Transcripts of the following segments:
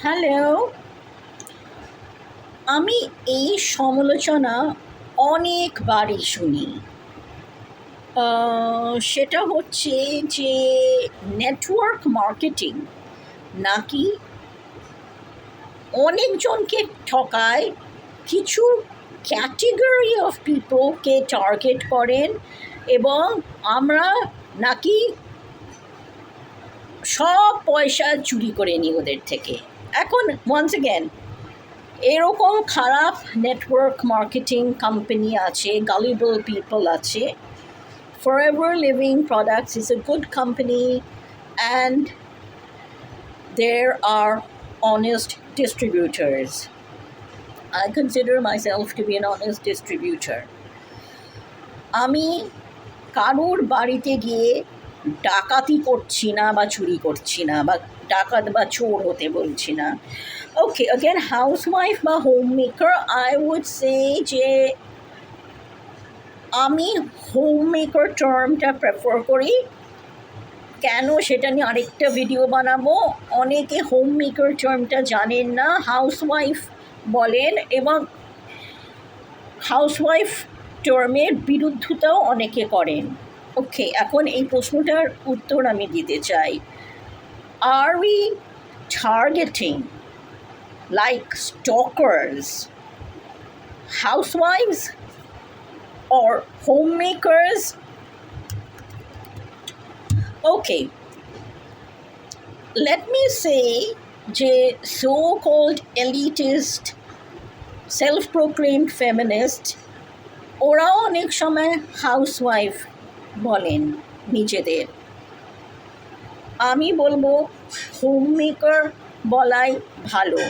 Hello. আমি এই সমালোচনা অনেকবারই শুনি। সেটা হচ্ছে যে নেটওয়ার্ক মার্কেটিং নাকি অনেকজনকে ঠকায়, কিছু ক্যাটেগরি অফ পিপলকে টার্গেট করেন এবং আমরা নাকি সব পয়সা চুরি করে নিই ওদের থেকে। এখন ওয়ান্স অ্যাগেন এরকম খারাপ নেটওয়ার্ক মার্কেটিং কোম্পানি আছে, গালিবল পিপল আছে। Forever Living Products is a good company and there are honest distributors. I consider myself to be an honest distributor. আমি কারোর বাড়িতে গিয়ে ডাকাতি করছি না বা চুরি করছি না বা ডাকাত বা চোর হতে বলছি না। ওকে, again হাউসওয়াইফ বা homemaker, I would say যে আমি হোম মেকার টার্মটা প্রেফার করি। কেন সেটা নিয়ে আরেকটা ভিডিও বানাবো। অনেকে হোম মেকার টার্মটা জানেন না, হাউসওয়াইফ বলেন এবং হাউসওয়াইফ টার্মের বিরুদ্ধতাও অনেকে করেন। ওকে, এখন এই প্রশ্নটার উত্তর আমি দিতে চাই। আর উই টার্গেটিং লাইক স্টকার্স হাউসওয়াইফস or homemakers? Okay, let me say যে so-called elitist self-proclaimed feminist ওরাও অনেক সময় হাউসওয়াইফ বলেন নিজেদের। আমি বলবো হোম মেকার বলাই ভালো।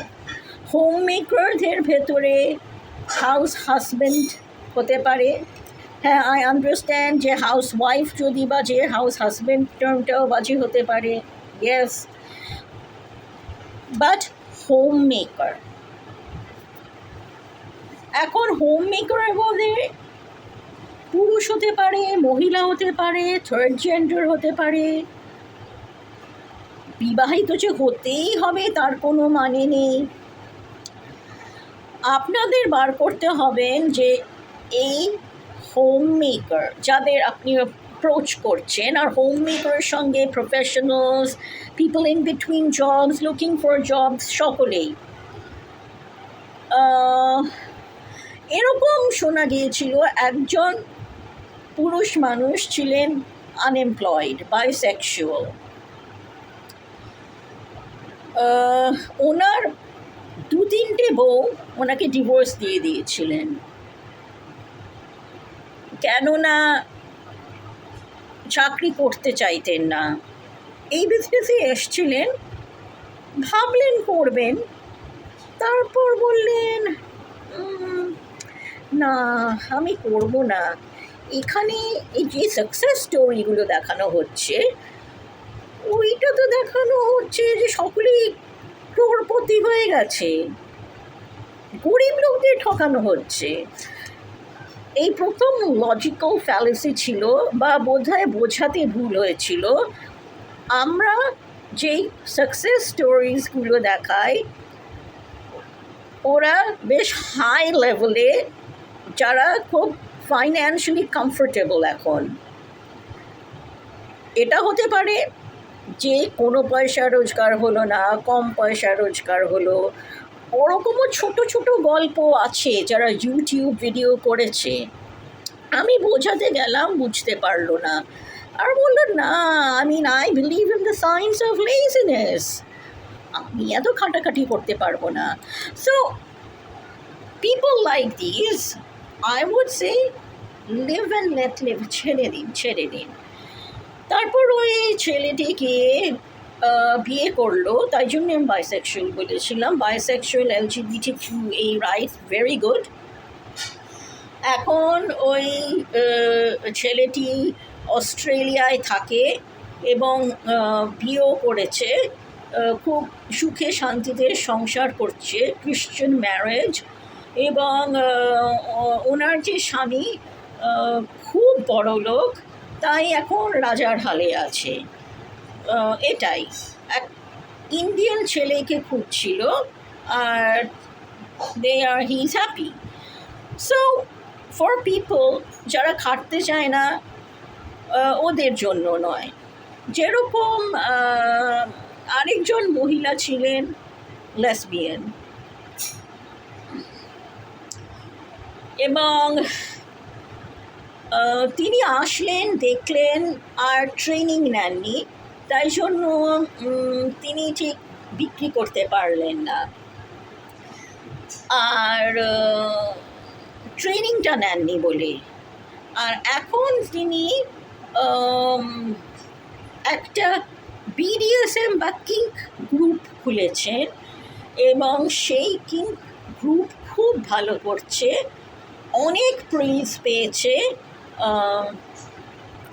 হোম মেকারদের ভেতরে হাউস হাজব্যান্ড হতে পারে। হ্যাঁ, আই আন্ডারস্ট্যান্ড যে হাউস ওয়াইফ যদি বাজে, হাউস হাজব্যান্ড টার্মটাও বাজে হতে পারে, ইয়েস। বাট হোম মেকার, এখন হোম মেকার বলে পুরুষ হতে পারে, মহিলা হতে পারে, থার্ড জেন্ডার হতে পারে। বিবাহিত যে হতেই হবে তার কোনো মানে নেই। আপনাদের বার করতে হবেন যে এই হোম মেকার যাদের আপনি অ্যাপ্রোচ করছেন, আর হোম মেকারের সঙ্গে professionals, people in between jobs, looking for jobs, সকলেই। এরকম শোনা গিয়েছিল একজন পুরুষ মানুষ ছিলেন আনএমপ্লয়েড, বাইসেক্সুয়াল। ওনার 2-3টে বউ ওনাকে ডিভোর্স দিয়ে দিয়েছিলেন, কেননা চাকরি করতে চাইতেন না। এই বিজনেসে এসছিলেন, ভাবলেন করবেন, তারপর বললেন না আমি করব না। এখানে এই যে সাকসেস স্টোরিগুলো দেখানো হচ্ছে, ওইটা তো দেখানো হচ্ছে যে সকলেই ক্রোড়পতি হয়ে গেছে, গরিব লোকদের ঠকানো হচ্ছে। এই প্রথম লজিক্যাল ফ্যালেসি ছিল, বা বোধহয় বোঝাতে ভুল হয়েছিল। আমরা যেই সাকসেস স্টোরিজগুলো দেখাই ওরা বেশ হাই লেভেলে, যারা খুব ফাইন্যান্সিয়ালি কমফোর্টেবল। এখন এটা হতে পারে যে কোনো পয়সা রোজগার হলো না, কম পয়সা রোজগার হলো। ওরকমও ছোট ছোট গল্প আছে যারা ইউটিউব ভিডিও করেছে। আমি বোঝাতে গেলাম, বুঝতে পারলো না, আর বললো না I believe in the science of laziness, আমি এত খাটাখাটি করতে পারবো না। So people like this, I would say live and let live, ছেড়ে দিন। তারপর ওই ছেলেটিকে বিয়ে করলো, তাই জন্য আমি বাইসেক্সুয়াল বলেছিলাম। বাইসেক্সুয়াল, LGBTQ এই রাইট, ভেরি গুড। এখন ওই ছেলেটি অস্ট্রেলিয়ায় থাকে এবং বিয়েও করেছে, খুব সুখে শান্তিতে সংসার করছে, ক্রিশ্চিয়ান ম্যারেজ। এবং ওনার যে স্বামী খুব বড় লোক, তাই এখন রাজার হালে আছে। এটাই ইন্ডিয়ান ছেলেকে খুঁজছিল, আর he is happy. So for people যারা খাটতে চায় না, ওদের জন্য নয়। যেরকম আরেকজন মহিলা ছিলেন লেসবিয়ান, এবং তিনি আসলেন, দেখলেন, আর ট্রেনিং নেননি, তাই জন্য তিনি ঠিক বিক্রি করতে পারলেন না, আর ট্রেনিংটা নেননি বলে। আর এখন তিনি একটা বিডিএসএম বা কিঙ্ক গ্রুপ খুলেছেন, এবং সেই কিঙ্ক গ্রুপ খুব ভালো করছে, অনেক প্রেজ পেয়েছে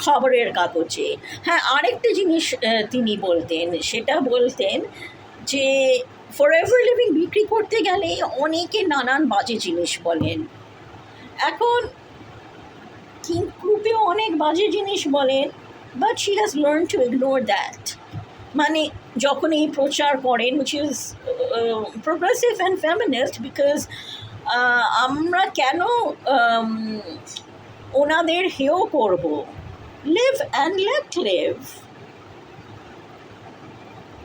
খবরের কাগজে। হ্যাঁ, আরেকটা জিনিস তিনি বলতেন, সেটা বলতেন যে ফরএভার লিভিং বিক্রি করতে গেলে অনেকে নানান বাজে জিনিস বলেন। এখন কিং গ্রুপেও অনেক বাজে জিনিস বলেন, but she has learn to ignore that. মানে যখন এই প্রচার করেন, which is progressive and feminist, because আমরা কেন ওনাদের হেও করব? Live and let live.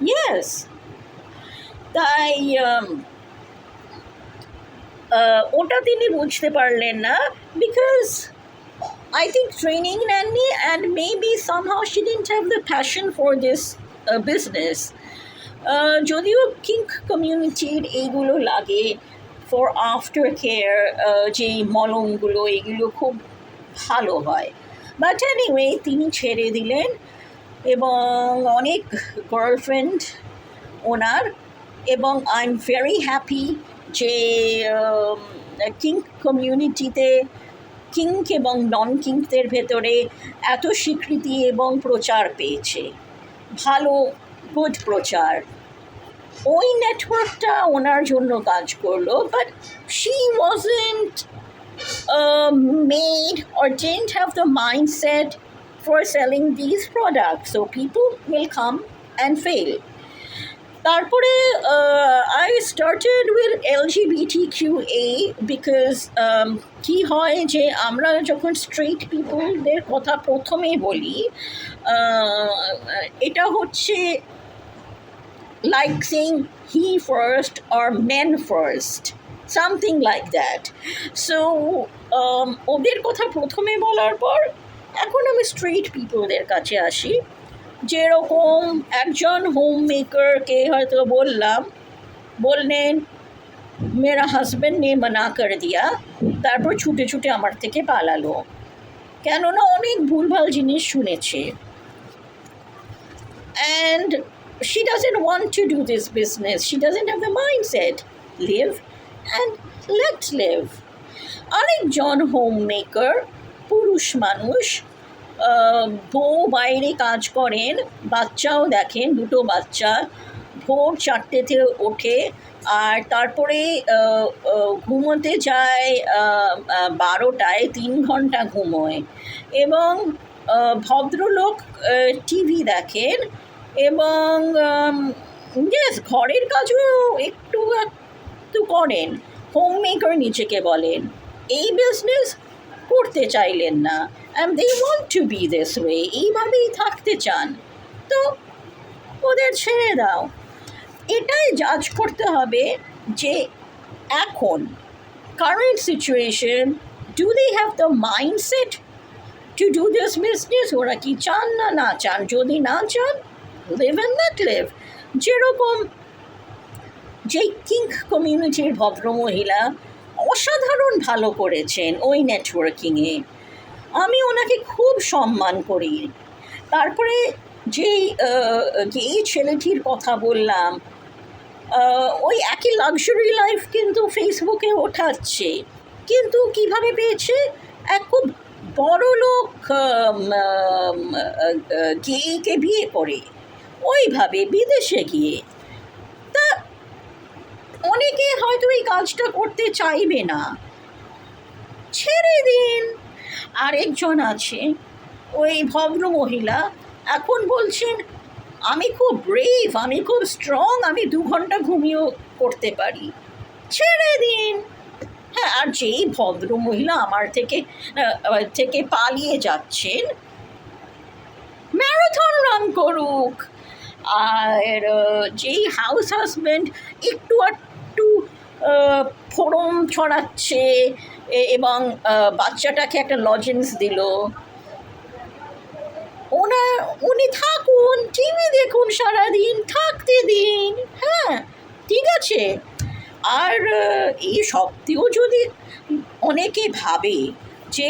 Yes, তাই ওটা তিনি বুঝতে পারলেন না, because I think training nanny, and maybe somehow she didn't have the passion for this business. যদিও কিঙ্ক কমিউনিটির এইগুলো লাগে ফর আফটার কেয়ার, যে মলমগুলো, এগুলো খুব ভালো হয়, বাট এনিওয়ে তিনি ছেড়ে দিলেন, এবং অনেক গার্লফ্রেন্ড ওনার, এবং আই এম ভেরি হ্যাপি যে কিঙ্ক কমিউনিটিতে কিঙ্ক এবং নন কিঙ্কদের ভেতরে এত স্বীকৃতি এবং প্রচার পেয়েছে, ভালো গুড প্রচার। ওই নেটওয়ার্কটা ওনার জন্য কাজ করলো, but she wasn't made or didn't have the mindset for selling these products, so people will come and fail. তারপরে I started with LGBTQA, because কি হয় যে আমরা যখন স্ট্রেট পিপলদের কথা প্রথমে বলি, এটা হচ্ছে like saying he first or men first, something like that. So ওদের কথা প্রথমে বলার পর এখন আমি স্ট্রেট পিপলদের কাছে আসি। যেরকম একজন হোম মেকারকে হয়তো বললেন মেরা হাজব্যান্ড নে মানা কর দিয়া, তারপর ছুটে ছুটে আমার থেকে পালালো, কেননা অনেক ভুলভাল জিনিস শুনেছে, and she doesn't want to do this business, she doesn't have the mindset. Live and let live. আরেকজন হোম মেকার, পুরুষ মানুষ, বউ বাইরে কাজ করেন, বাচ্চাও দেখেন, দুটো বাচ্চা, ভোর 4টেতে ওঠে, আর তারপরে ঘুমোতে যায় 12টায়, 3 ঘন্টা ঘুমোয়, এবং ভদ্রলোক টিভি দেখেন, এবং ইয়েস, ঘরের কাজও একটু একটু করেন, হোম মেকার নিজেকে বলেন, এই বিজনেস করতে চাইলেন না, and they want to be this way, এইভাবেই থাকতে চান, তো ওদের ছেড়ে দাও। এটাই জাজ করতে হবে যে এখন current situation, do they have the mindset to do this business, ওরা কি চান না চান। যদি না চান, লিভ অ্যান্ড লেট লিভ। যেরকম যে কিঙ্ক কমিউনিটির ভদ্রমহিলা অসাধারণ ভালো করেছেন ওই নেটওয়ার্কিংয়ে, আমি ওনাকে খুব সম্মান করি। তারপরে যেই ছেলেটির কথা বললাম, ওই একই লাক্সারি লাইফ কিন্তু ফেসবুকে ওঠাচ্ছে, কিন্তু কিভাবে পেয়েছে? এক খুব বড় লোক গেকে বিয়ে করে, ওইভাবে বিদেশে গিয়ে। তা অনেকে হয়তো এই কাজটা করতে চাইবে না, ছেড়ে দিন। আরেকজন আছে, ওই ভদ্র মহিলা, এখন বলছেন আমি খুব ব্রেভ, আমি খুব স্ট্রং, আমি 2 ঘন্টা ঘুমিয়েও করতে পারি, ছেড়ে দিন। হ্যাঁ, আর যেই ভদ্র মহিলা আমার থেকে পালিয়ে যাচ্ছেন, ম্যারাথন রান করুক। আর যেই হাউস হাজব্যান্ড একটু একটু ফোড়ন ছড়াচ্ছে এবং বাচ্চাটাকে একটা লজেন্স দিল, উনি থাকুন, টিভি দেখুন সারাদিন, থাকতে দিন। হ্যাঁ, ঠিক আছে। আর এই সত্ত্বেও যদি অনেকে ভাবে যে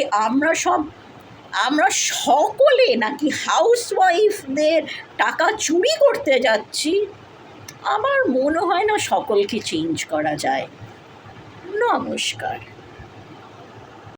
আমরা সকলে নাকি হাউসওয়াইফদের টাকা চুরি করতে যাচ্ছি, আমার মনে হয় না সকলকে চেঞ্জ করা যায়। নমস্কার।